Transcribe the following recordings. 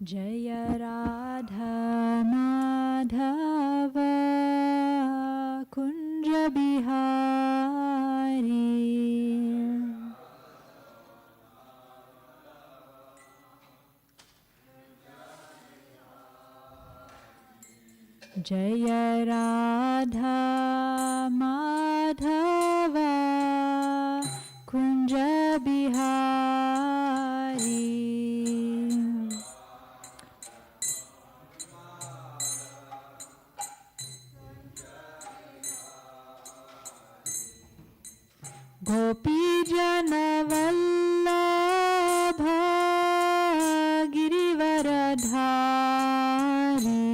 Jaya Radha Madhava Kunja Bihari Jaya Radha Madhava Kunja Bihari Gopi Jana Vallabha Girivaradhari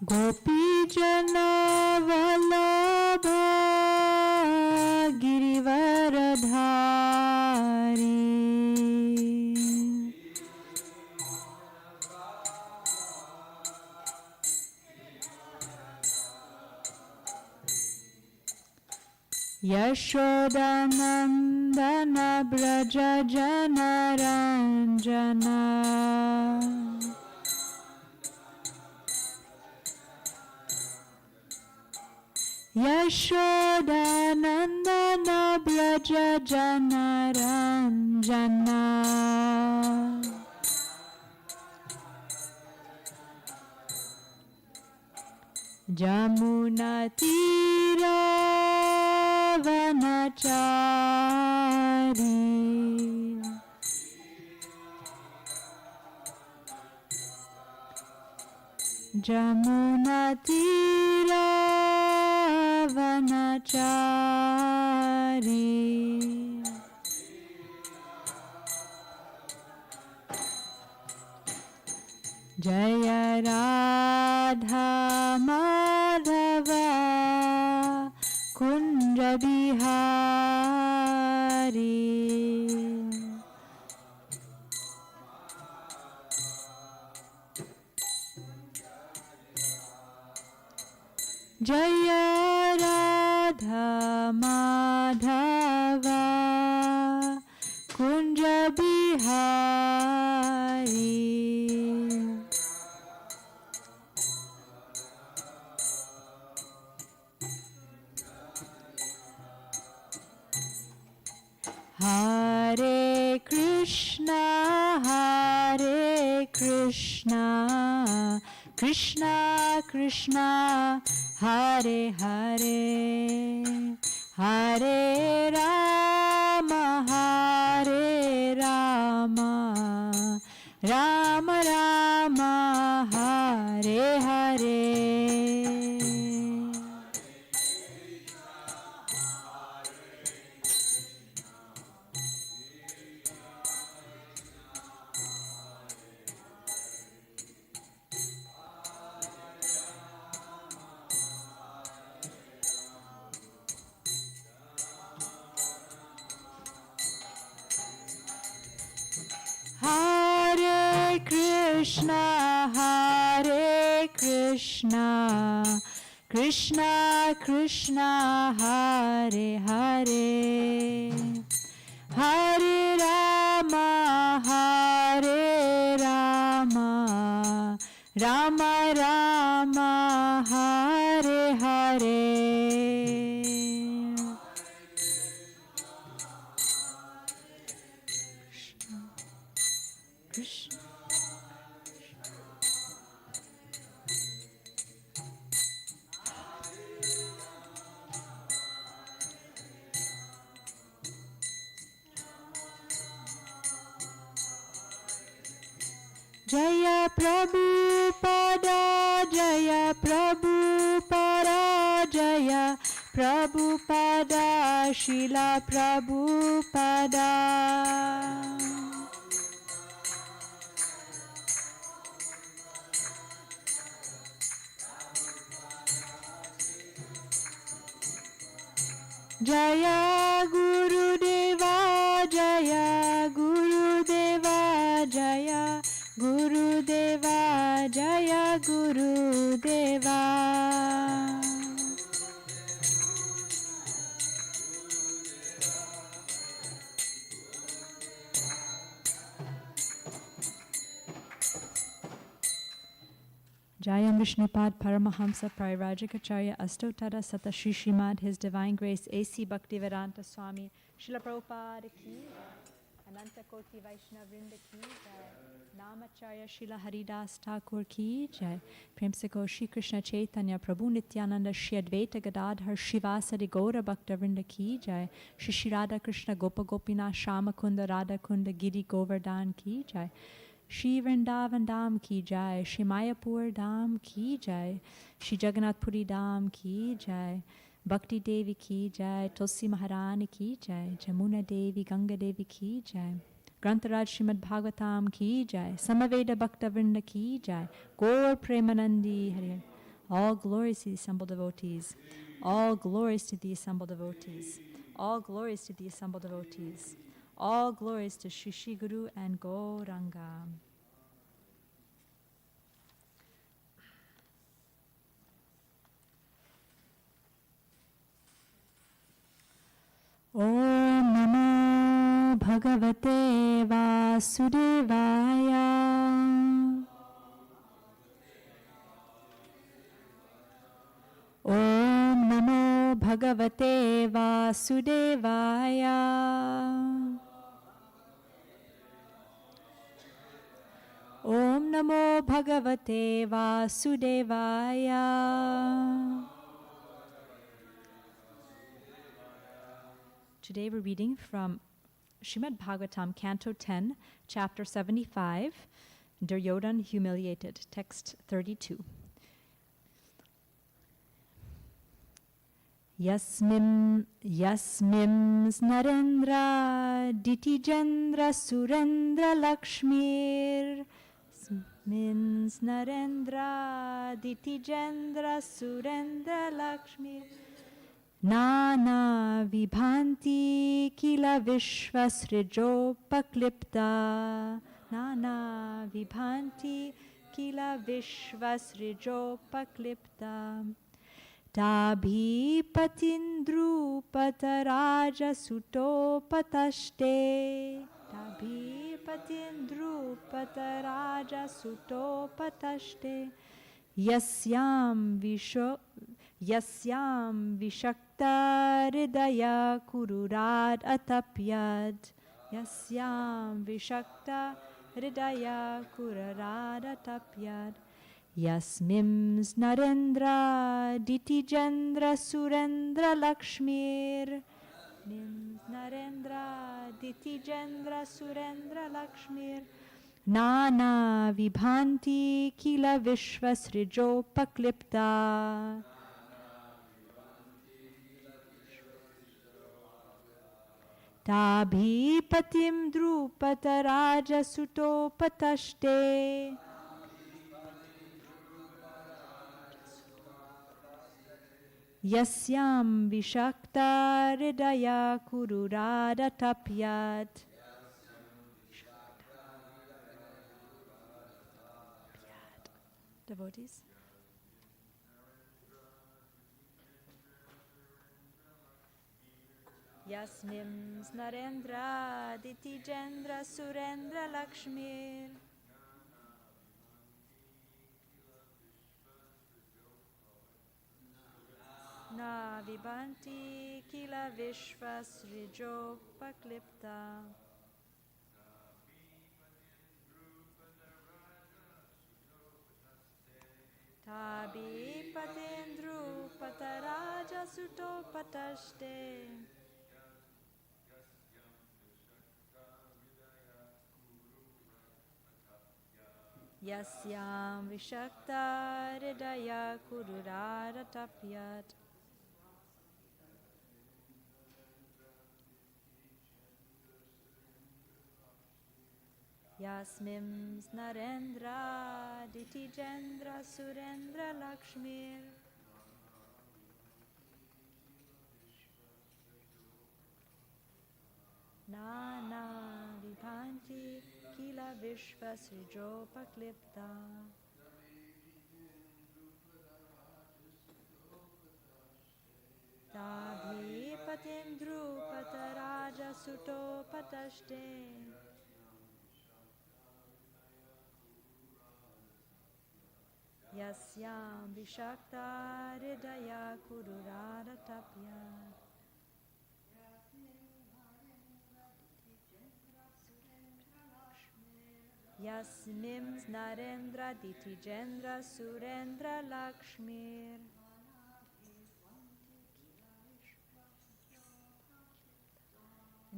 Gopi Jana Vallabha Girivaradhari Yashodanandana Braja Janaranjana Yashodanandana Braja Janaranjana Jamuna Tira Vanachari Jamuna Tira Vanachari Jaya Radha Madhava Kunja Bihari Jaya Radha Madhava Kunja Bihari Hare Krishna, Krishna Krishna, Hare Hare, Hare Rama, Rama Rama, Hare Hare. Hare Krishna, Krishna Krishna, Hare Hare, Hare Rama, Rama Rama, Hare Hare. Krishna. Jaya Prabhupada, Jaya Prabhupada, Jaya Prabhupada, Srila Prabhupada. Jaya Gurudeva, Jaya Gurudeva, Jaya Gurudeva, Jaya Gurudeva. Jayam Vishnupad Paramahamsa Prairajikacharya Astotada Sata Shri Srimad His Divine Grace A.C. Bhaktivedanta Swami Srila Prabhupada Ki Ananta Koti Vaishnava Vrinda Ki Jai Namacharya Srila Haridas Thakur Ki Jai Premsiko Shri Krishna Chaitanya Prabhu Nityananda Shri Advaita Gadadhar Shivasadi Gaura Bhakta Vrinda Ki Jai Shri Shri Radha Krishna Gopa Gopinath Shama Kunda Radha Kunda Giri Govardhan Ki Jai Shri Vrindavan Dham Ki Jai, Shri Mayapur Dham Ki Jai, Shri Jagannath Puri Dham Ki Jai, Bhakti Devi Ki Jai, Tulsi Maharani Ki Jai, Jamuna Devi, Ganga Devi Ki Jai, Grantaraj Srimad Bhagavatam Ki Jai, Samaveda Bhakta Vrinda Ki Jai, Gaur Premanandi Hari. All glories to the assembled devotees. All glories to the assembled devotees. All glories to the assembled devotees. All glories to Shri Shri Guru and Gauranga. Om Namo Bhagavate Vasudevaya. Om Namo Bhagavate Vasudevaya. Om Namo Bhagavate Vasudevaya. Today we're reading from Srimad Bhagavatam, Canto 10, Chapter 75, Duryodhana Humiliated, Text 32. Yasmim Narendra Ditijendra Surendra Lakshmir. Yasmins Narendra Ditijendra Surendra Lakshmir. Nana Vibhanti Kila Vishvasrijopaklipta. Nana Vibhanti Kila Vishvasrijopaklipta. Tabhi patindru pataraja suto patashte. Tabhi patindru pataraja suto patashte. Yasyam vishakta hridaya kururad atapyad. Yasyam vishakta hridaya kururad atapyad. Yasmims Narendra Ditijendra Surendra Lakshmir. Nims Narendra Ditijendra Surendra Lakshmir. Nana Vibhanti Kila Vishvasrijopaklipta. Tabhi patim drupataraja suto patashte. Yasyam vishakta hridaya kururada tapyat. Devotees. Yasmims Narendra Ditijendra Surendra Lakshmir. Na Vibhanti Kila Vishvasrijopaklipta. Tabi Patindru Pataraja Suto Patashte. Yasyam Vishakta Hridaya Kururada Tapyat. Yasmims Narendra Ditijendra Surendra Lakshmir. Nana Vibhanti Kila Vishvasrijopaklipta. Tabhi Patindru Pataraja Suto Patashte. Yasyam Vishakta Hridaya Kururada Tapya. Yasmims Narendra Ditijendra Surendra Lakshmir.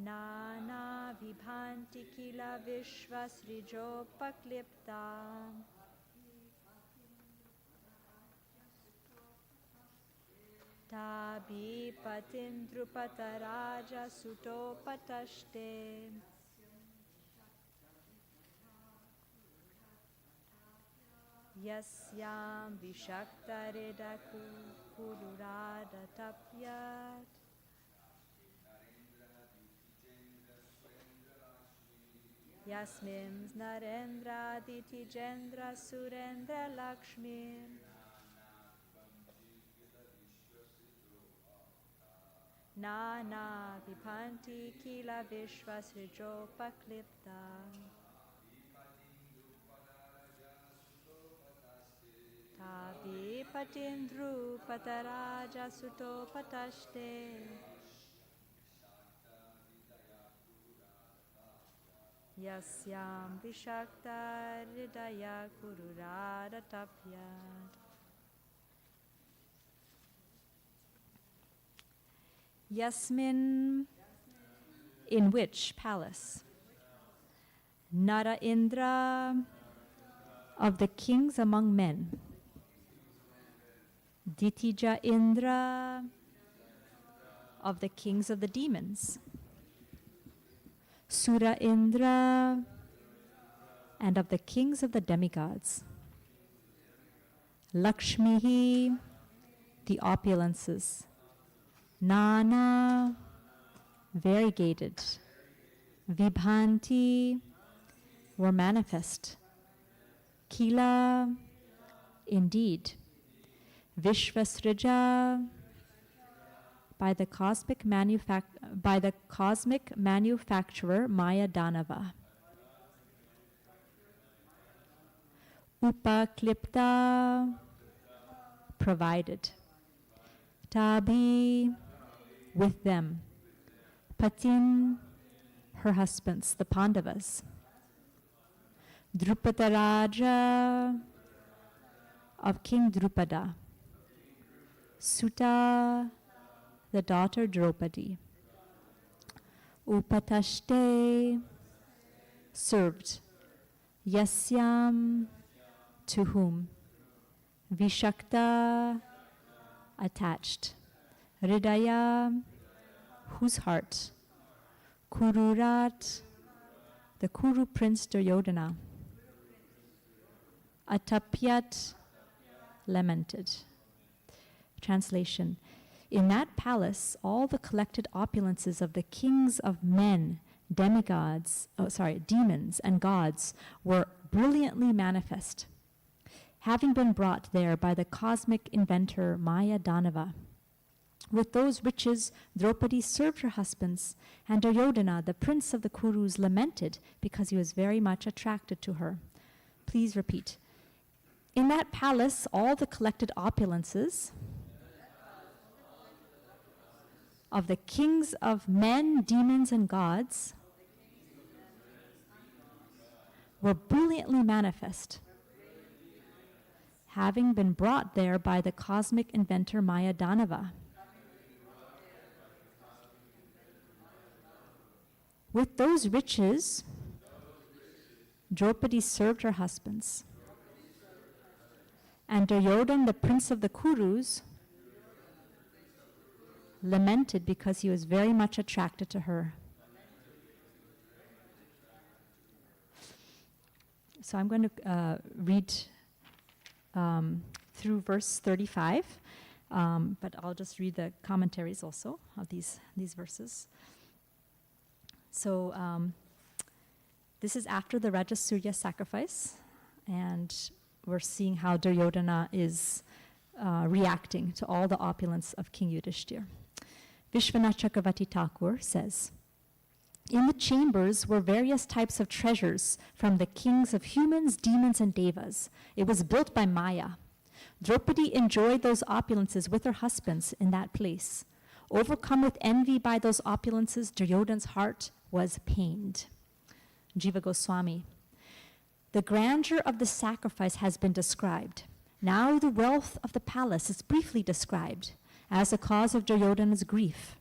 Nana Vibhanti Kila Vishvasrijopaklipta. Tabi Patindrupataraja Sutopatashte. Yasyam Vishakta Reda Kururada Tapyat. Yasmims Narendra Ditijendra Surendra Lakshmi. Nana Vipanti Kila Vishvasrijopaklipta. Tavi Patindru Pataraja Sutopatashte. Yasyam Vishakta Hridaya Kururada Tapyat. Yasmin, in which palace? Nara Indra, of the kings among men. Ditija Indra, of the kings of the demons. Sura Indra, and of the kings of the demigods. Lakshmihi, the opulences. Nana, variegated. Vibhanti, were manifest. Kila, indeed. Vishvasrija, by the cosmic manufacturer Maya Danava. Upaklipta, provided. Tabi, with them. Patin, her husbands, the Pandavas. Drupataraja, of King Drupada. Suta, the daughter Draupadi. Upatashte, served. Yasyam, to whom? Vishakta, attached. Hridaya, whose heart? Kururat, the Kuru prince Duryodhana. Atapyat, lamented. Translation. In that palace, all the collected opulences of the kings of men, demons, and gods were brilliantly manifest, having been brought there by the cosmic inventor Maya Danava. With those riches, Draupadi served her husbands, and Duryodhana, the prince of the Kurus, lamented because he was very much attracted to her. Please repeat. In that palace, all the collected opulences of the kings of men, demons, and gods were brilliantly manifest, having been brought there by the cosmic inventor Maya Danava. With those riches, Draupadi served her husbands, and Duryodhana, the prince of the Kurus, lamented because he was very much attracted to her. So I'm going to read through verse 35, but I'll just read the commentaries also of these verses. So this is after the Rajasurya sacrifice, and we're seeing how Duryodhana is reacting to all the opulence of King Yudhishthir. Vishwanath Chakravarti Thakur says, in the chambers were various types of treasures from the kings of humans, demons, and devas. It was built by Maya. Draupadi enjoyed those opulences with her husbands in that place. Overcome with envy by those opulences, Duryodhana's heart was pained. Jiva Goswami. The grandeur of the sacrifice has been described. Now the wealth of the palace is briefly described as the cause of Duryodhana's grief.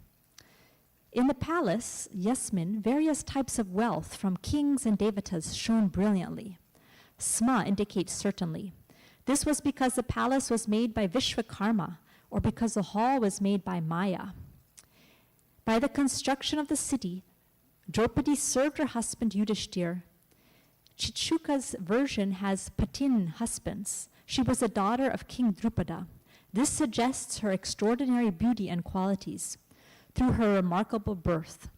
In the palace, Yasmin, various types of wealth from kings and devatas shone brilliantly. Sma indicates certainly. This was because the palace was made by Vishwakarma, or because the hall was made by Maya. By the construction of the city, Draupadi served her husband Yudhishthir. Chichuka's version has patin, husbands. She was a daughter of King Drupada. This suggests her extraordinary beauty and qualities through her remarkable birth.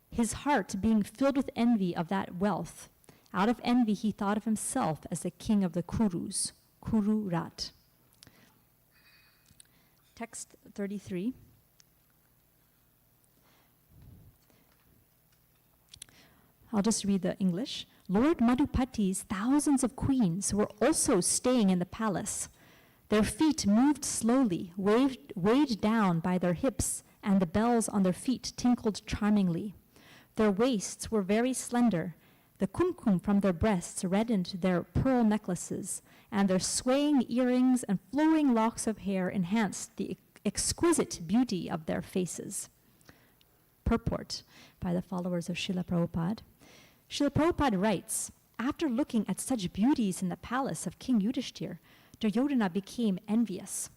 His heart being filled with envy of that wealth, out of envy he thought of himself as the king of the Kurus, Kuru Rat. Text 33. I'll just read the English. Lord Madhupati's thousands of queens were also staying in the palace. Their feet moved slowly, weighed down by their hips, and the bells on their feet tinkled charmingly. Their waists were very slender. The kumkum from their breasts reddened their pearl necklaces, and their swaying earrings and flowing locks of hair enhanced the exquisite beauty of their faces. Purport by the followers of Srila Prabhupada. Srila Prabhupada writes, after looking at such beauties in the palace of King Yudhishthir, Duryodhana became envious.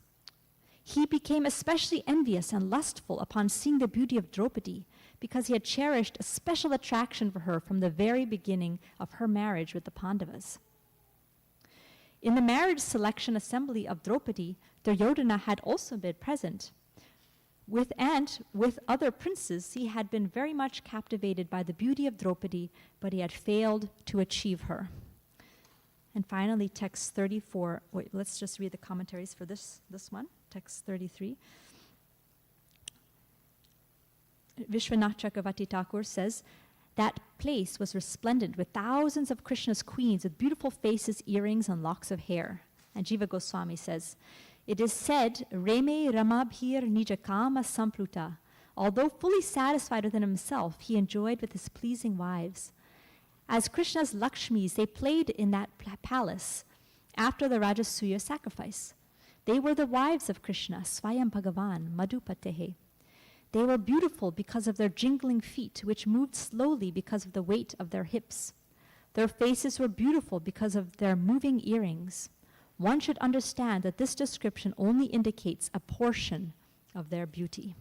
He became especially envious and lustful upon seeing the beauty of Draupadi, because he had cherished a special attraction for her from the very beginning of her marriage with the Pandavas. In the marriage selection assembly of Draupadi, Duryodhana had also been present. With other princes, he had been very much captivated by the beauty of Draupadi, but he had failed to achieve her. And finally, text 34. Wait, let's just read the commentaries for this one, text 33. Vishwanath Chakravarti Thakur says, that place was resplendent with thousands of Krishna's queens with beautiful faces, earrings, and locks of hair. And Jiva Goswami says, it is said, Reme Ramabhir Nijakama Sampluta. Although fully satisfied within himself, he enjoyed with his pleasing wives. As Krishna's Lakshmis, they played in that palace after the Rajasuya sacrifice. They were the wives of Krishna, Swayam Bhagavan, Madhupatehe. They were beautiful because of their jingling feet, which moved slowly because of the weight of their hips. Their faces were beautiful because of their moving earrings. One should understand that this description only indicates a portion of their beauty.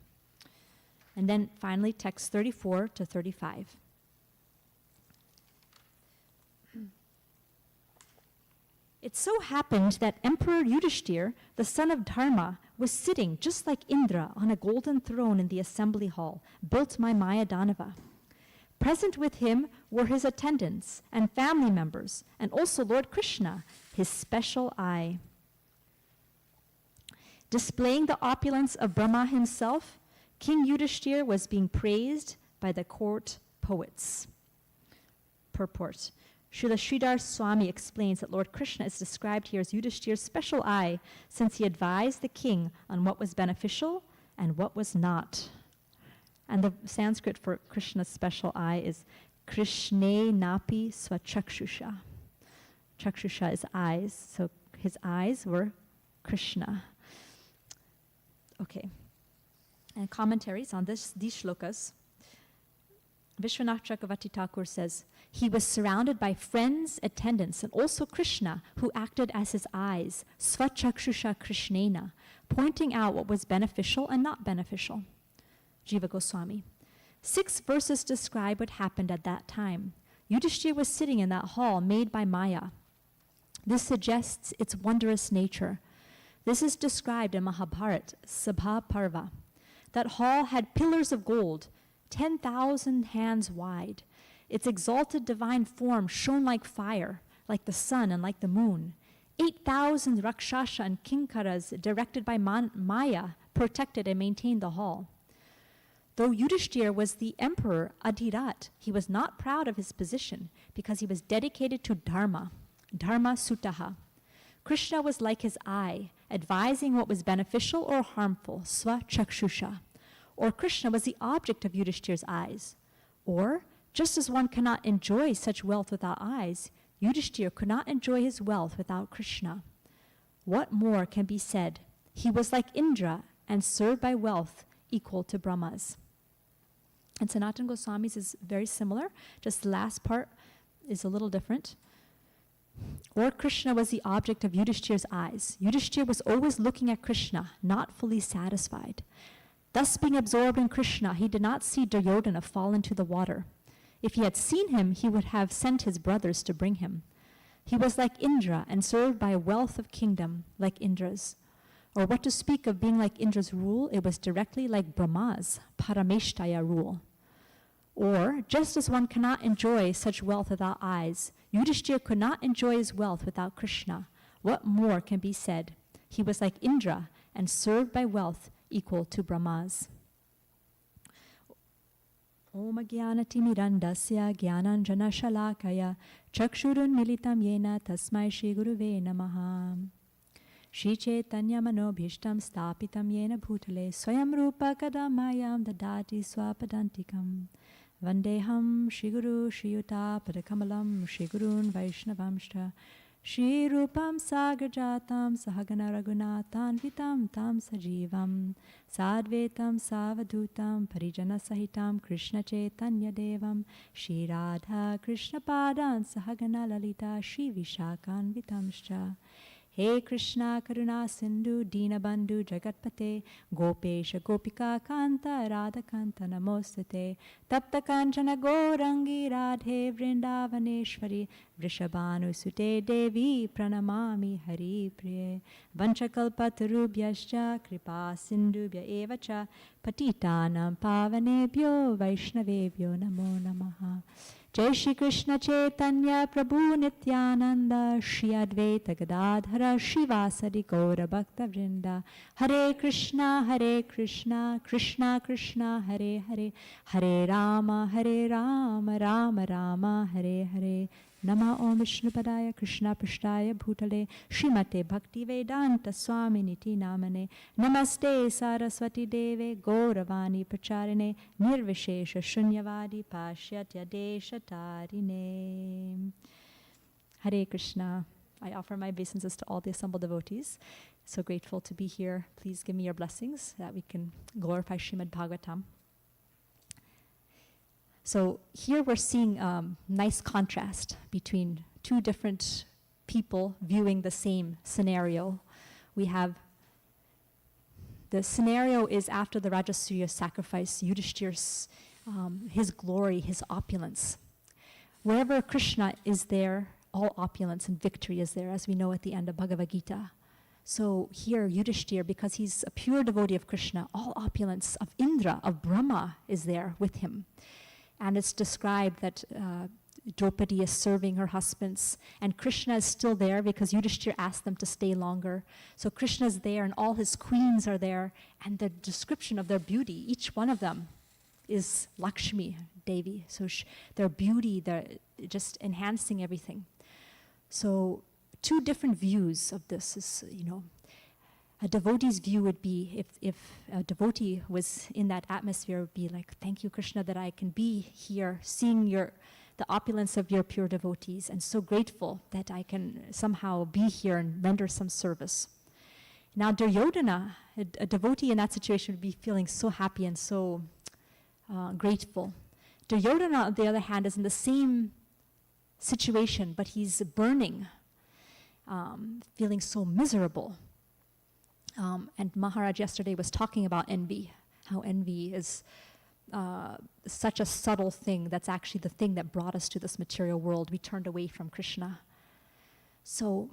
And then finally, text 34 to 35. It so happened that Emperor Yudhishthir, the son of Dharma, was sitting just like Indra on a golden throne in the assembly hall, built by Maya Danava. Present with him were his attendants and family members, and also Lord Krishna, his special eye. Displaying the opulence of Brahma himself, King Yudhishthir was being praised by the court poets. Purport. Srila Sridhar Swami explains that Lord Krishna is described here as Yudhishthir's special eye, since he advised the king on what was beneficial and what was not. And the Sanskrit for Krishna's special eye is Krishne Napi Swachakshusha. Chakshusha is eyes, so his eyes were Krishna. Okay. And commentaries on these shlokas. Vishwanath Chakravarti Thakur says, he was surrounded by friends, attendants, and also Krishna, who acted as his eyes, Svachakshusha Krishnena, pointing out what was beneficial and not beneficial. Jiva Goswami. 6 verses describe what happened at that time. Yudhishthir was sitting in that hall made by Maya. This suggests its wondrous nature. This is described in Mahabharat, Sabha Parva. That hall had pillars of gold, 10,000 hands wide. Its exalted divine form shone like fire, like the sun and like the moon. 8,000 Rakshasha and Kinkaras directed by Maya protected and maintained the hall. Though Yudhishthir was the emperor Adhirat, he was not proud of his position because he was dedicated to Dharma, Dharma Sutaha. Krishna was like his eye, advising what was beneficial or harmful, sva-chakshusha. Or Krishna was the object of Yudhishthira's eyes. Or, just as one cannot enjoy such wealth without eyes, Yudhishthira could not enjoy his wealth without Krishna. What more can be said? He was like Indra and served by wealth equal to Brahma's. And Sanatana Goswami's is very similar, just the last part is a little different. Or Krishna was the object of Yudhishthira's eyes. Yudhishthira was always looking at Krishna, not fully satisfied. Thus being absorbed in Krishna, he did not see Duryodhana fall into the water. If he had seen him, he would have sent his brothers to bring him. He was like Indra and served by a wealth of kingdom, like Indra's. Or what to speak of being like Indra's rule, it was directly like Brahma's, Parameshtaya rule. Or, just as one cannot enjoy such wealth without eyes, Yudhishthira could not enjoy his wealth without Krishna. What more can be said? He was like Indra and served by wealth equal to Brahma's. Om Gyanati Mirandasya Gyananjana Shalakaya Chakshurun Militam Yena Tasmai Shri Guruve Namaha Shri Chaitanya Manobhishtam Stapitam Yena Bhutale Swayam Rupa Kadamayam Dadati Swapadantikam Vandeham Shri Guru Shri Yuta Padakamalam Shri Gurun Vaishnavamshta Shri Rupam Sagarjatam Sahagana Raghunathan Vitam Tam Sajivam Sadvetam Savadutam Parijana Sahitam Krishna Chaitanya Devam Shri Radha Krishna Padan Sahagana Lalita Shri Vishakan Vitamscha He Krishna Karuna Sindhu Dina Bandhu Jagatpate Gopesha Gopika Kanta Radha Kanta Namostate Tapta Kanchana Gorangi Radhe Vrindavaneshwari Vrishabhanu Sute Devi Pranamami Hari Priye Vanchakalpatarubhyascha Kripa Sindhubhya Evacha Patitanam Pavanebhyo Vaishnavebhyo Namo Namaha Jai Shri Krishna Chaitanya Prabhu Nityananda Shri Advaita Gadadhara Shivasari Gaura Bhakta Vrinda Hare Krishna Krishna Krishna Hare Hare Hare Rama Rama Rama Hare Hare Nama Om Vishnupadaya Krishna Prishtaya Bhutale Srimate Bhakti Vedanta Swami Niti Namane Namaste Saraswati Deve Gauravani Pracharine Nirvishesha Shunyavadi Pashyatya Desha Tarine. Hare Krishna. I offer my obeisances to all the assembled devotees. So grateful to be here. Please give me your blessings that we can glorify Srimad Bhagavatam. So here we're seeing nice contrast between two different people viewing the same scenario. We have the scenario is after the Rajasuya sacrifice, Yudhishthira's his glory, his opulence. Wherever Krishna is there, all opulence and victory is there, as we know at the end of Bhagavad Gita. So here, Yudhishthira, because he's a pure devotee of Krishna, all opulence of Indra, of Brahma, is there with him. And it's described that Draupadi is serving her husbands, and Krishna is still there because Yudhishthira asked them to stay longer. So Krishna is there, and all his queens are there, and the description of their beauty, each one of them is Lakshmi Devi. So their beauty, they're just enhancing everything. So two different views of this is, a devotee's view would be, if a devotee was in that atmosphere, would be like, thank you, Krishna, that I can be here, seeing the opulence of your pure devotees, and so grateful that I can somehow be here and render some service. Now, Duryodhana, a devotee in that situation would be feeling so happy and so grateful. Duryodhana, on the other hand, is in the same situation, but he's burning, feeling so miserable. And Maharaj yesterday was talking about envy, how envy is such a subtle thing that's actually the thing that brought us to this material world. We turned away from Krishna. So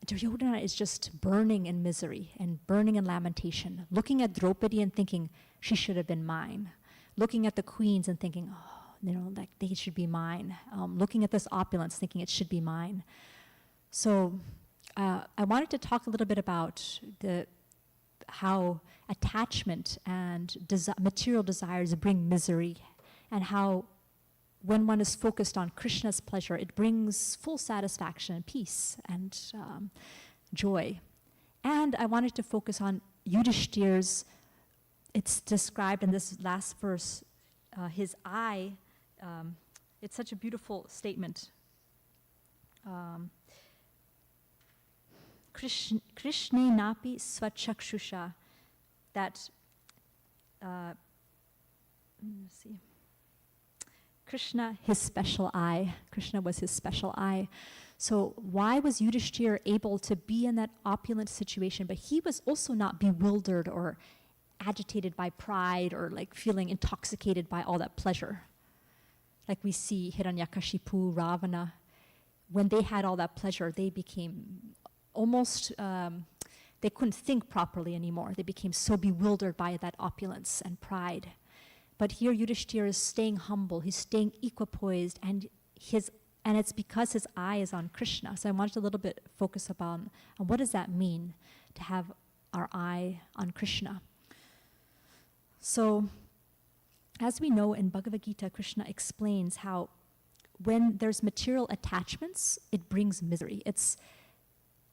Duryodhana is just burning in misery and burning in lamentation, looking at Draupadi and thinking, she should have been mine. Looking at the queens and thinking, like they should be mine. Looking at this opulence, thinking it should be mine. So I wanted to talk a little bit about how attachment and material desires bring misery, and how when one is focused on Krishna's pleasure, it brings full satisfaction and peace. And joy. And I wanted to focus on Yudhishthir's, it's described in this last verse, his eye, it's such a beautiful statement. Krishne napi swachakshusha, that, let's see, Krishna, his special eye. Krishna was his special eye. So why was Yudhishthira able to be in that opulent situation, but he was also not bewildered or agitated by pride or like feeling intoxicated by all that pleasure? Like we see Hiranyakashipu, Ravana, when they had all that pleasure, they became almost, they couldn't think properly anymore. They became so bewildered by that opulence and pride. But here Yudhishthira is staying humble, he's staying equipoised, and it's because his eye is on Krishna. So I wanted to a little bit focus upon what does that mean to have our eye on Krishna. So as we know in Bhagavad Gita, Krishna explains how when there's material attachments, it brings misery. It's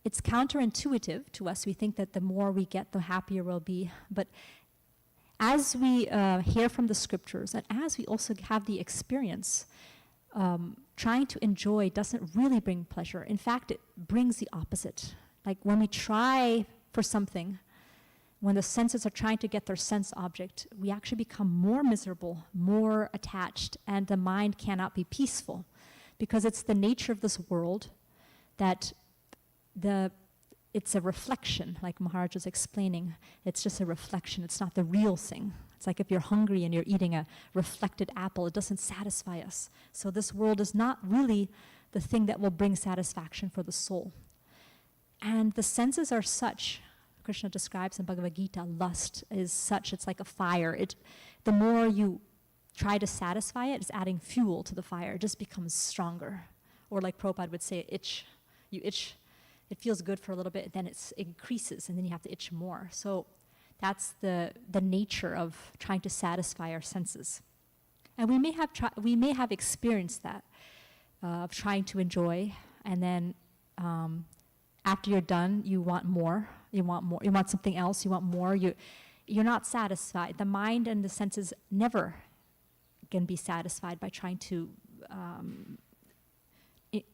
counterintuitive to us. We think that the more we get, the happier we'll be. But as we hear from the scriptures, and as we also have the experience, trying to enjoy doesn't really bring pleasure. In fact, it brings the opposite. Like when we try for something, when the senses are trying to get their sense object, we actually become more miserable, more attached, and the mind cannot be peaceful. Because it's the nature of this world that it's a reflection, like Maharaj was explaining. It's just a reflection, it's not the real thing. It's like if you're hungry and you're eating a reflected apple, it doesn't satisfy us. So this world is not really the thing that will bring satisfaction for the soul. And the senses are such, Krishna describes in Bhagavad Gita, lust is such, it's like a fire. The more you try to satisfy it, it's adding fuel to the fire. It just becomes stronger. Or like Prabhupada would say, itch. You itch, it feels good for a little bit, then it increases, and then you have to itch more. So that's the nature of trying to satisfy our senses. And we may have experienced that, of trying to enjoy, and then after you're done, you want more. You want more. You want something else. You want more. You're not satisfied. The mind and the senses never can be satisfied by trying to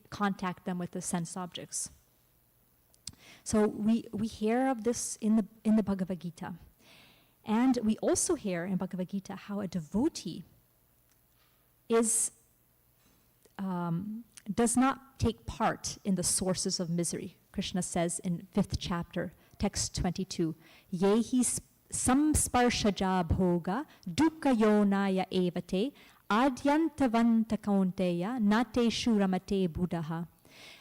contact them with the sense objects. So we hear of this in the Bhagavad Gita. And we also hear in Bhagavad Gita how a devotee does not take part in the sources of misery. Krishna says in 5th chapter, text 22, Yehi samsparshaja bhoga dukkha yonaya evate adyantavanta kaunteya nate shuramate buddhaha.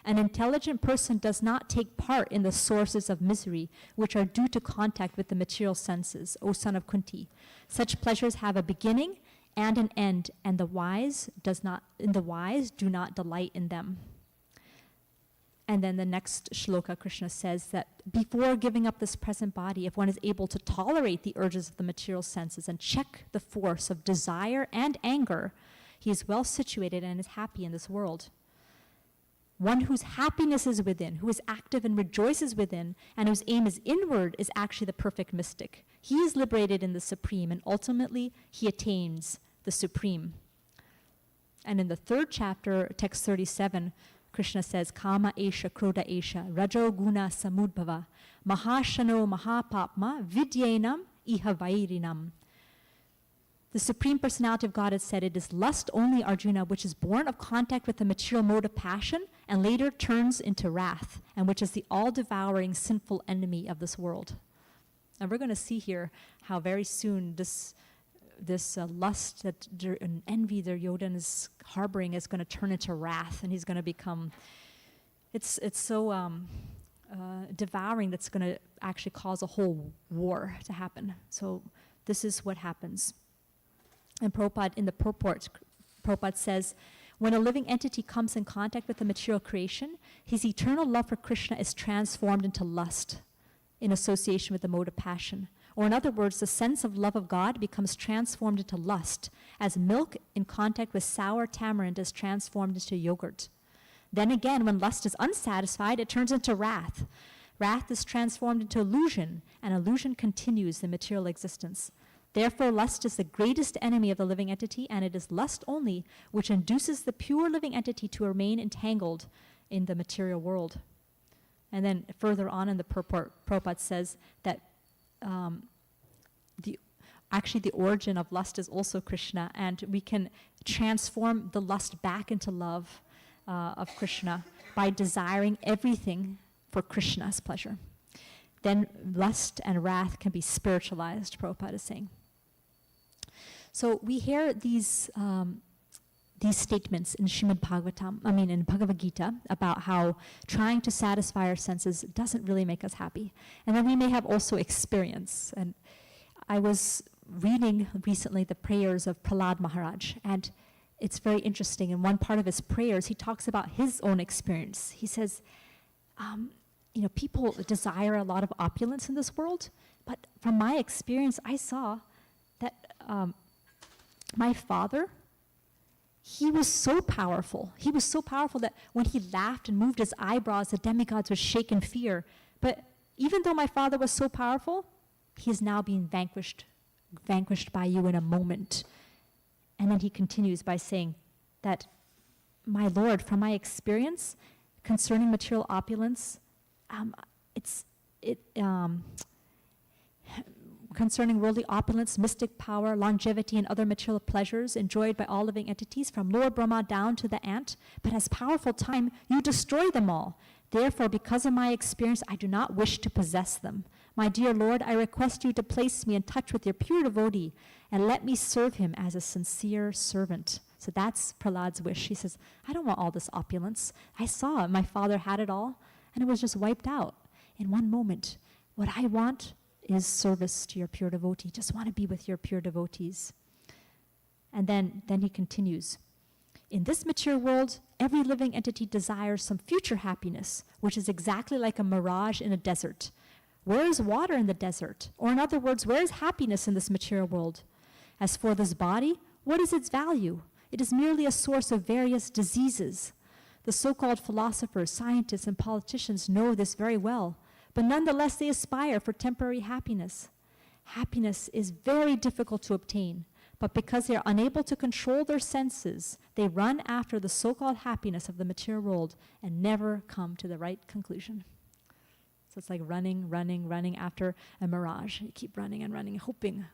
An intelligent person does not take part in the sources of misery, which are due to contact with the material senses, O son of Kunti. Such pleasures have a beginning and an end, and the wise do not delight in them. And then the next shloka, Krishna says that before giving up this present body, if one is able to tolerate the urges of the material senses and check the force of desire and anger, he is well situated and is happy in this world. One whose happiness is within, who is active and rejoices within, and whose aim is inward, is actually the perfect mystic. He is liberated in the Supreme, and ultimately he attains the Supreme. And in the 3rd chapter, text 37, Krishna says, Kama esha krodha esha rajo guna samudbhava mahashano mahapapma vidyenam iha vairinam. The Supreme Personality of God has said, it is lust only, Arjuna, which is born of contact with the material mode of passion and later turns into wrath, and which is the all-devouring sinful enemy of this world. And we're going to see here how very soon this lust and envy that Duryodhana is harboring is going to turn into wrath, and he's going to become, it's so devouring that's going to actually cause a whole war to happen. So this is what happens. And Prabhupada, in the purport, Prabhupada says, when a living entity comes in contact with the material creation, his eternal love for Krishna is transformed into lust in association with the mode of passion. Or in other words, the sense of love of God becomes transformed into lust, as milk in contact with sour tamarind is transformed into yogurt. Then again, when lust is unsatisfied, it turns into wrath. Wrath is transformed into illusion, and illusion continues the material existence. Therefore, lust is the greatest enemy of the living entity, and it is lust only which induces the pure living entity to remain entangled in the material world. And then further on in the purport, Prabhupada says that the origin of lust is also Krishna, and we can transform the lust back into love of Krishna by desiring everything for Krishna's pleasure. Then lust and wrath can be spiritualized, Prabhupada is saying. So we hear these statements in in Bhagavad Gita, about how trying to satisfy our senses doesn't really make us happy. And then we may have also experience. And I was reading recently the prayers of Prahlad Maharaj, and it's very interesting. In one part of his prayers, he talks about his own experience. He says, people desire a lot of opulence in this world, but from my experience, I saw that my father, he was so powerful. He was so powerful that when he laughed and moved his eyebrows, the demigods would shake in fear. But even though my father was so powerful, he is now being vanquished by you in a moment. And then he continues by saying that, my Lord, from my experience concerning material opulence, concerning worldly opulence, mystic power, longevity, and other material pleasures enjoyed by all living entities, from Lord Brahma down to the ant, but as powerful time, you destroy them all. Therefore, because of my experience, I do not wish to possess them. My dear Lord, I request you to place me in touch with your pure devotee and let me serve him as a sincere servant. So that's Prahlad's wish. He says, I don't want all this opulence. I saw my father had it all, and it was just wiped out in one moment. What I want is service to your pure devotee. Just want to be with your pure devotees. And then he continues. In this mature world, every living entity desires some future happiness, which is exactly like a mirage in a desert. Where is water in the desert? Or in other words, where is happiness in this material world? As for this body, what is its value? It is merely a source of various diseases. The so-called philosophers, scientists, and politicians know this very well, but nonetheless they aspire for temporary happiness. Happiness is very difficult to obtain, but because they are unable to control their senses, they run after the so-called happiness of the material world and never come to the right conclusion. So it's like running after a mirage. You keep running and running, hoping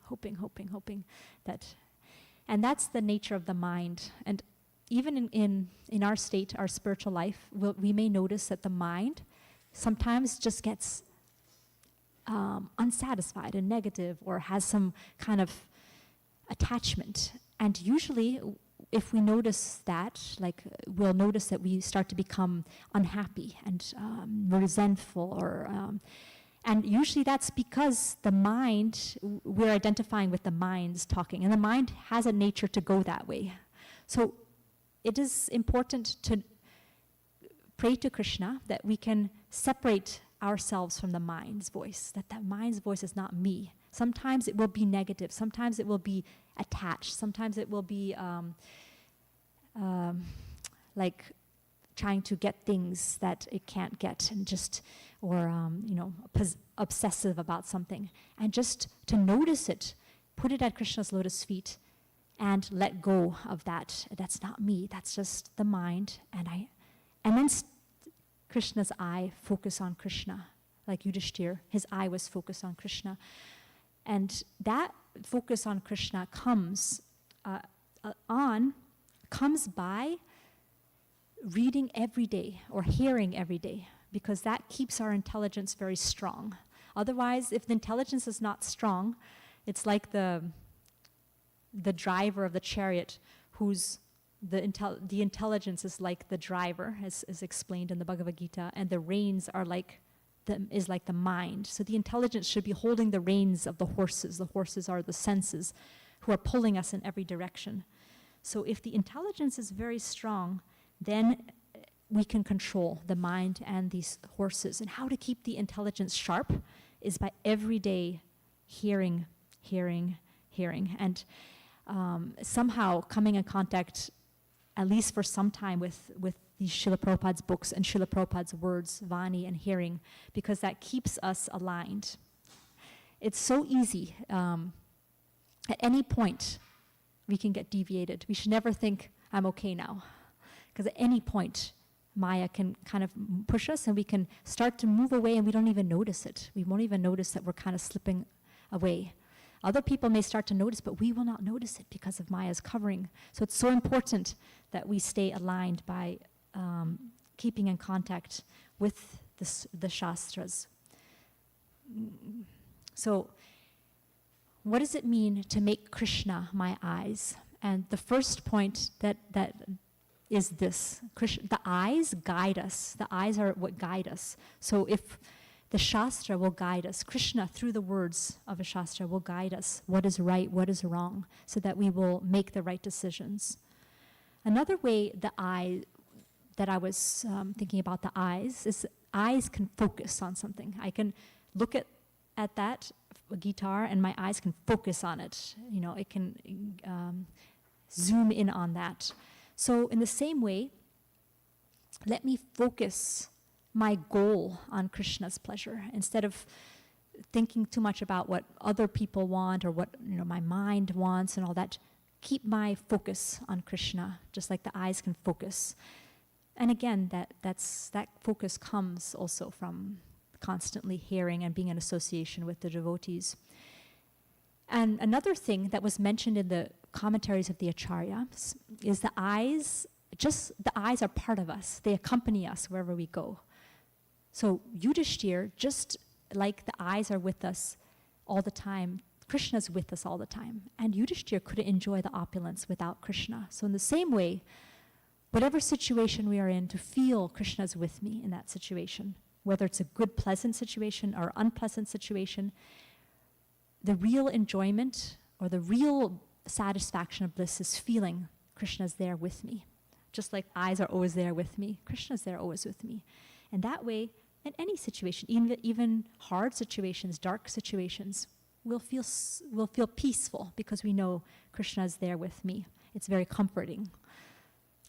that. And that's the nature of the mind. And even in our state, our spiritual life, we may notice that the mind sometimes just gets unsatisfied and negative, or has some kind of attachment. And usually, if we notice that, we'll notice that we start to become unhappy and resentful, and usually that's because the mind, we're identifying with the mind's talking, and the mind has a nature to go that way. So it is important to pray to Krishna that we can separate ourselves from the mind's voice, that the mind's voice is not me. Sometimes it will be negative, sometimes it will be attached, sometimes it will be like trying to get things that it can't get, and just, or obsessive about something. And just to notice it, put it at Krishna's lotus feet, and let go of that. That's not me, that's just the mind. And then Krishna's eye focus on Krishna, like Yudhishthir, his eye was focused on Krishna. And that focus on Krishna comes by reading every day or hearing every day, because that keeps our intelligence very strong. Otherwise, if the intelligence is not strong, it's like the driver of the chariot, whose the intelligence is like the driver, as is explained in the Bhagavad Gita, and the reins are like the mind. So the intelligence should be holding the reins of the horses. The horses are the senses who are pulling us in every direction. So if the intelligence is very strong, then we can control the mind and these horses. And how to keep the intelligence sharp is by every day hearing, and these Srila Prabhupada's books and Srila Prabhupada's words, Vani and hearing, because that keeps us aligned. It's so easy. At any point, we can get deviated. We should never think, I'm okay now. Because at any point, Maya can kind of push us and we can start to move away and we don't even notice it. We won't even notice that we're kind of slipping away. Other people may start to notice, but we will not notice it because of Maya's covering. So it's so important that we stay aligned by keeping in contact with the Shastras. So what does it mean to make Krishna my eyes? And the first point that is this. The eyes guide us. The eyes are what guide us. So if the Shastra will guide us, Krishna through the words of a Shastra will guide us what is right, what is wrong, so that we will make the right decisions. Another way the eye, that I was thinking about the eyes, is eyes can focus on something. I can look at that guitar and my eyes can focus on it. You know, it can zoom in on that. So in the same way, let me focus my goal on Krishna's pleasure instead of thinking too much about what other people want or what my mind wants and all that. Keep my focus on Krishna, just like the eyes can focus. And again, that focus comes also from constantly hearing and being in association with the devotees. And another thing that was mentioned in the commentaries of the Acharyas is the eyes are part of us. They accompany us wherever we go. So Yudhishthir, just like the eyes are with us all the time, Krishna's with us all the time. And Yudhishthir couldn't enjoy the opulence without Krishna. So in the same way, whatever situation we are in, to feel Krishna's with me in that situation, whether it's a good, pleasant situation or unpleasant situation, the real enjoyment or the real satisfaction of bliss is feeling Krishna's there with me. Just like eyes are always there with me, Krishna's there always with me. And that way, in any situation, even hard situations, dark situations, we'll feel peaceful because we know Krishna's there with me. It's very comforting.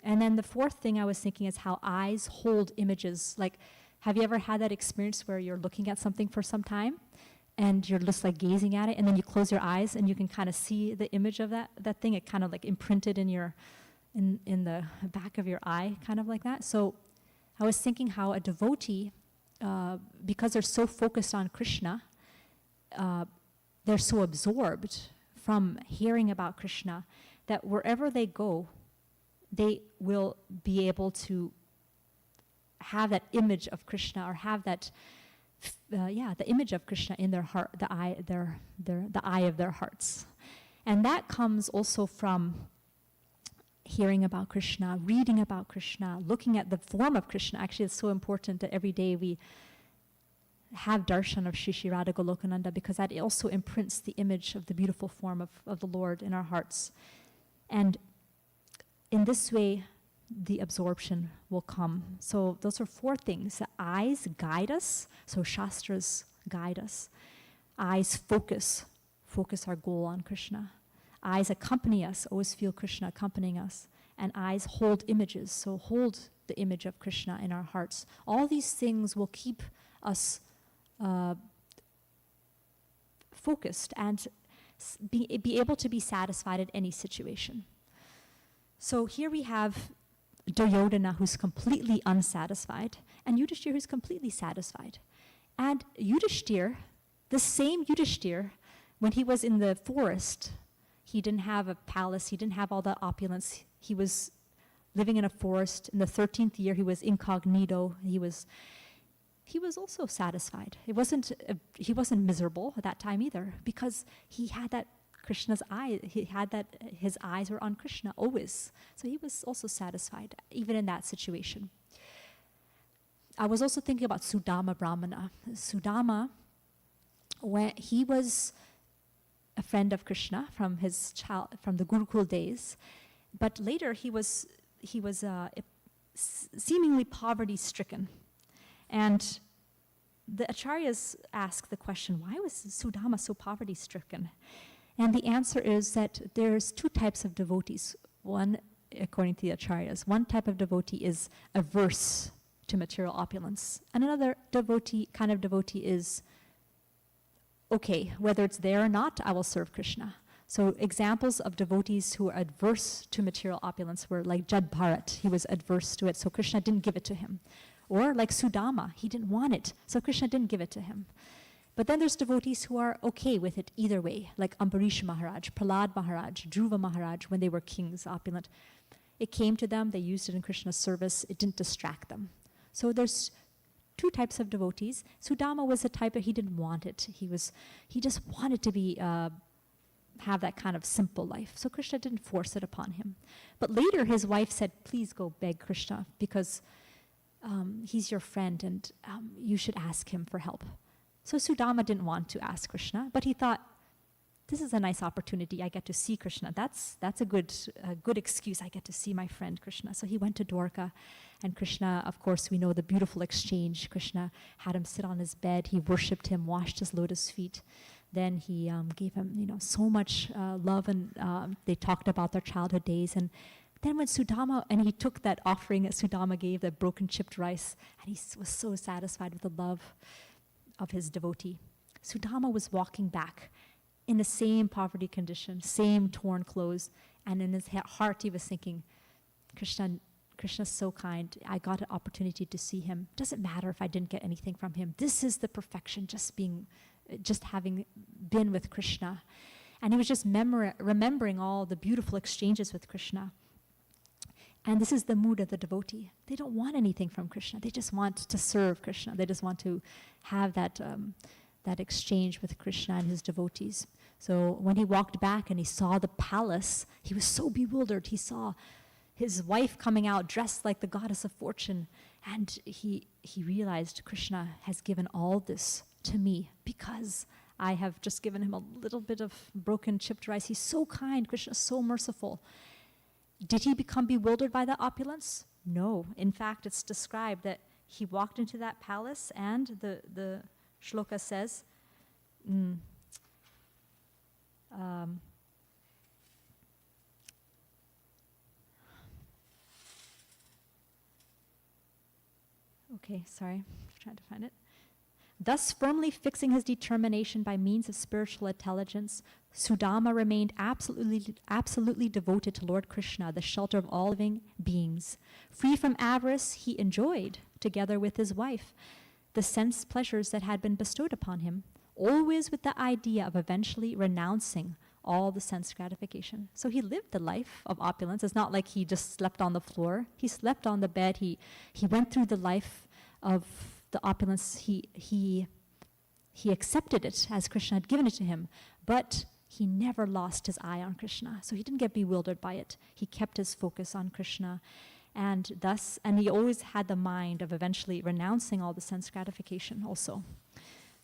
And then the fourth thing I was thinking is how eyes hold images. Like, have you ever had that experience where you're looking at something for some time and you're just like gazing at it and then you close your eyes and you can kind of see the image of that thing? It kind of like imprinted in the back of your eye, kind of like that. So I was thinking how a devotee, because they're so focused on Krishna, they're so absorbed from hearing about Krishna that wherever they go, they will be able to have that image of Krishna or have that, the image of Krishna in their heart, the eye of their hearts. And that comes also from hearing about Krishna, reading about Krishna, looking at the form of Krishna. Actually, it's so important that every day we have darshan of Shri Shri Radha Golokananda, because that also imprints the image of the beautiful form of the Lord in our hearts. And in this way, the absorption will come. So those are four things. The eyes guide us, so Shastras guide us. Eyes focus our goal on Krishna. Eyes accompany us, always feel Krishna accompanying us. And eyes hold images, so hold the image of Krishna in our hearts. All these things will keep us focused and be able to be satisfied at any situation. So here we have Duryodhana, who's completely unsatisfied, and Yudhishthir, who's completely satisfied. And Yudhishthir, the same Yudhishthir, when he was in the forest, he didn't have a palace, he didn't have all the opulence. He was living in a forest. In the 13th year, he was incognito. He was also satisfied. He wasn't miserable at that time either, because he had that Krishna's eye. He had that his eyes were on Krishna always. So he was also satisfied, even in that situation. I was also thinking about Sudama Brahmana. Sudama, when he was a friend of Krishna from the Gurukul days, but later he was seemingly poverty-stricken. And the Acharyas asked the question, why was Sudama so poverty-stricken? And the answer is that there's two types of devotees. One according to the acharyas. One type of devotee is averse to material opulence. And another kind of devotee is, okay, whether it's there or not, I will serve Krishna. So examples of devotees who are adverse to material opulence were like Jad Bharat. He was adverse to it, so Krishna didn't give it to him. Or like Sudama, he didn't want it, so Krishna didn't give it to him. But then there's devotees who are okay with it either way, like Ambarish Maharaj, Prahlad Maharaj, Dhruva Maharaj, when they were kings, opulent. It came to them, they used it in Krishna's service, it didn't distract them. So there's two types of devotees. Sudama was the type that he didn't want it. He just wanted to be have that kind of simple life. So Krishna didn't force it upon him. But later his wife said, please go beg Krishna because he's your friend and you should ask him for help. So Sudama didn't want to ask Krishna, but he thought, this is a nice opportunity. I get to see Krishna. That's a good excuse. I get to see my friend Krishna. So he went to Dwarka, and Krishna, of course, we know the beautiful exchange. Krishna had him sit on his bed. He worshipped him, washed his lotus feet. Then he gave him, so much love, and they talked about their childhood days. And then when Sudama, and he took that offering that Sudama gave, that broken chipped rice, and he was so satisfied with the love of his devotee. Sudama was walking back in the same poverty condition, same torn clothes, and in his heart he was thinking, Krishna's so kind. I got an opportunity to see him. Doesn't matter if I didn't get anything from him. This is the perfection, just having been with Krishna. And he was just remembering all the beautiful exchanges with Krishna. And this is the mood of the devotee. They don't want anything from Krishna. They just want to serve Krishna. They just want to have that exchange with Krishna and his devotees. So when he walked back and he saw the palace, he was so bewildered. He saw his wife coming out dressed like the goddess of fortune. And he realized Krishna has given all this to me because I have just given him a little bit of broken chipped rice. He's so kind. Krishna is so merciful. Did he become bewildered by that opulence? No. In fact, it's described that he walked into that palace and the shloka says, okay, sorry, trying to find it. Thus firmly fixing his determination by means of spiritual intelligence, Sudama remained absolutely devoted to Lord Krishna, the shelter of all living beings. Free from avarice, he enjoyed, together with his wife, the sense pleasures that had been bestowed upon him, always with the idea of eventually renouncing all the sense gratification. So he lived the life of opulence. It's not like he just slept on the floor. He slept on the bed. He went through the life of the opulence. He accepted it as Krishna had given it to him, but he never lost his eye on Krishna. So he didn't get bewildered by it. He kept his focus on Krishna. And he always had the mind of eventually renouncing all the sense gratification also.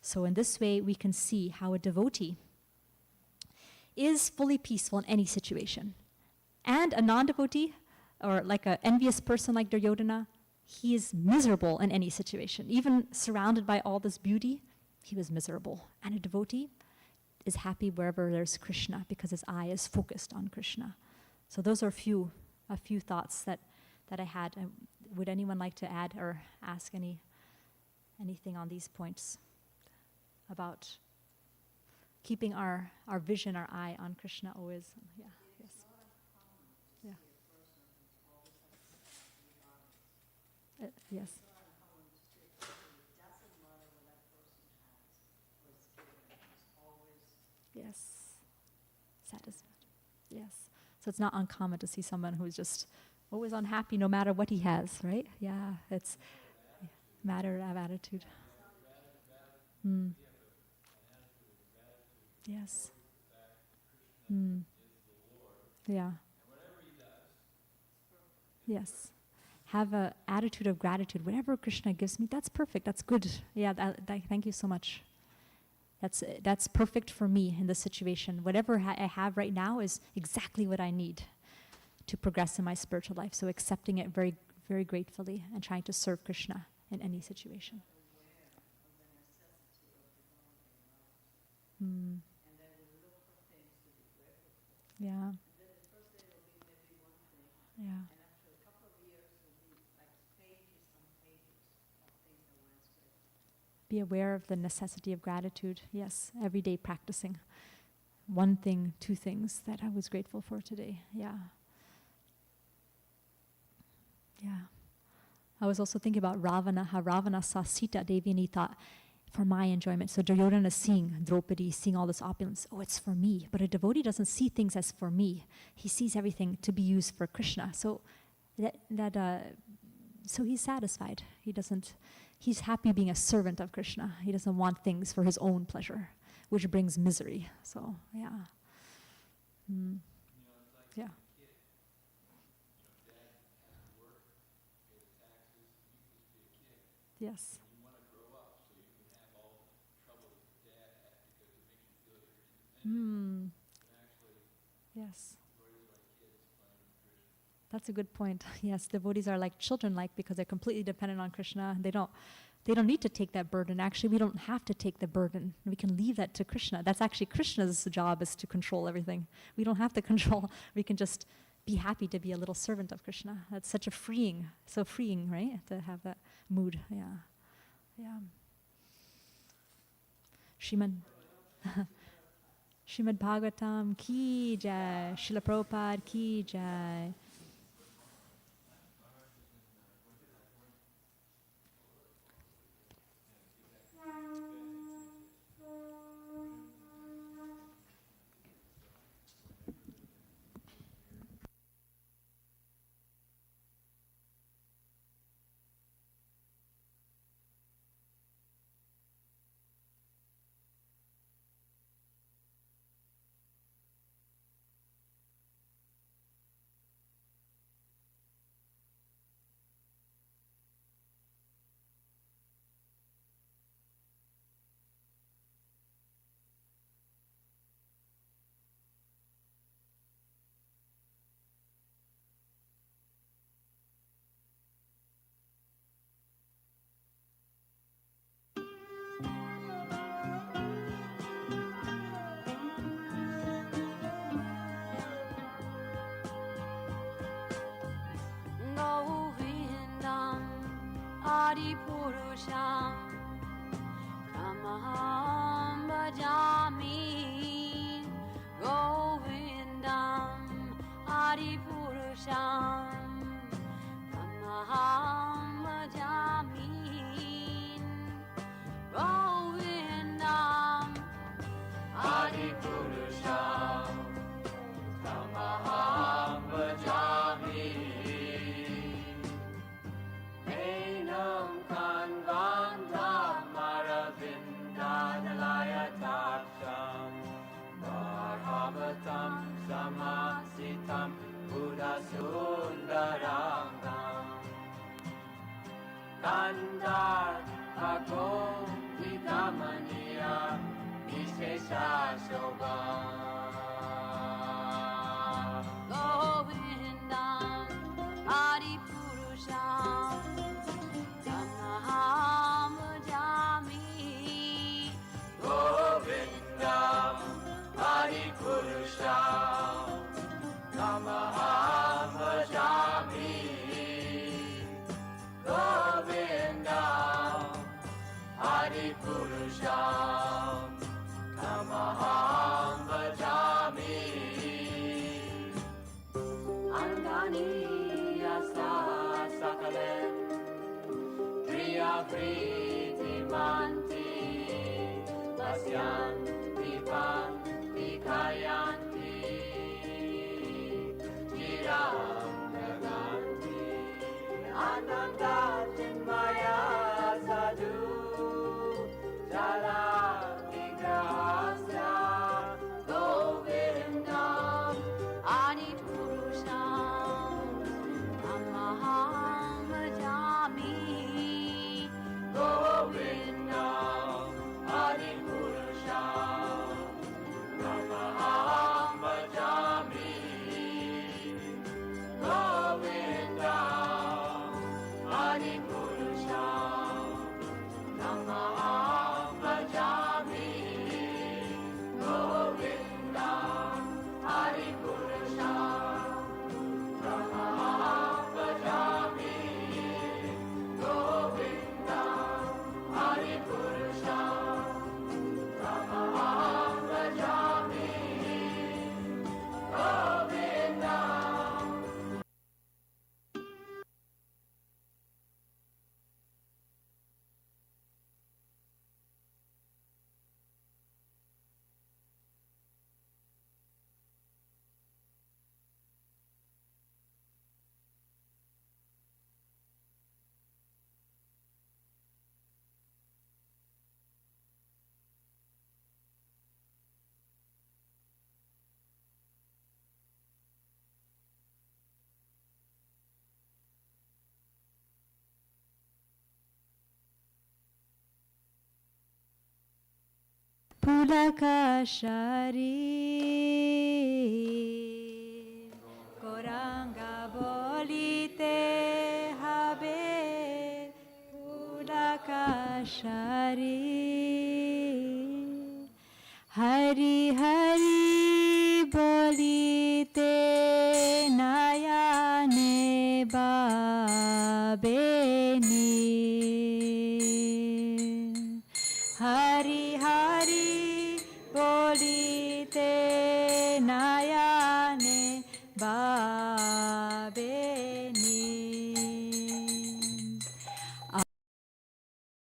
So in this way, we can see how a devotee is fully peaceful in any situation. And a non-devotee, or like an envious person like Duryodhana, he is miserable in any situation. Even surrounded by all this beauty, he was miserable. And a devotee is happy wherever there's Krishna because his eye is focused on Krishna. So those are a few thoughts that I had. Would anyone like to add or ask anything on these points about keeping our vision, our eye on Krishna always? Yeah. Yes. Yeah. Yes. Yes. Satisfied. Yes. So it's not uncommon to see someone who's just always unhappy no matter what he has, right? Yeah, it's a matter of attitude. Yes. Yeah. Yes. Have an attitude of gratitude. Whatever Krishna gives me, that's perfect. That's good. Yeah, thank you so much. That's perfect for me in this situation. Whatever I have right now is exactly what I need to progress in my spiritual life. So accepting it very, very gratefully and trying to serve Krishna in any situation. Yeah. Yeah. And after a couple of years, there'll be like pages on pages of things I want to say. Be aware of the necessity of gratitude. Yes, every day practicing. One thing, two things that I was grateful for today. Yeah. Yeah. I was also thinking about Ravana, how Ravana saw Sita Devi and he thought, for my enjoyment. So Duryodhana is seeing Draupadi, seeing all this opulence. Oh, it's for me. But a devotee doesn't see things as for me. He sees everything to be used for Krishna. So so he's satisfied. He's happy being a servant of Krishna. He doesn't want things for his own pleasure, which brings misery. So, yeah. Mm. Yeah. Yes. You want to grow up so you can have all the trouble that your dad had because it makes you feel that you're independent. And actually, Yes. devotees are like kids playing with Krishna. That's a good point. Yes, devotees are like children-like because they're completely dependent on Krishna. They don't need to take that burden. Actually, we don't have to take the burden. We can leave that to Krishna. That's actually Krishna's job, is to control everything. We don't have to control. We can just be happy to be a little servant of Krishna. That's such a freeing, right? To have that mood. Yeah. Yeah. Srimad Bhagavatam ki jai. Srila Prabhupada ki jai. Adipurusham Tamaham Bhajami Govindam Adipurusham Tamaham Bhajami Govindam Adipurusham Tamaham Bhajami Enam Kanvandam Maravindadalayataksham Bharavatam Samasitam Buddhasundarangam Kandar Agom Vikamaniya Vishesha Shobham Govindam Adipurusham Tamaham Bhajami Govindam Adipurusham Tamaham Bhajami Govindam Adipurusham Tamaham Bhajami Angani Asa Sakalen Priya Priti Manti Pasyanti Panti Kayanti Chiram Naganti Ananda Chinmaya Sadhu Jala Vigrahasya Govindam Adipurusham Tamaham Bhajami Govindam Adipurusham Tamaham Bhajami Govindam Pulakashari Goranga bolite habe Pulakashari Hari Hari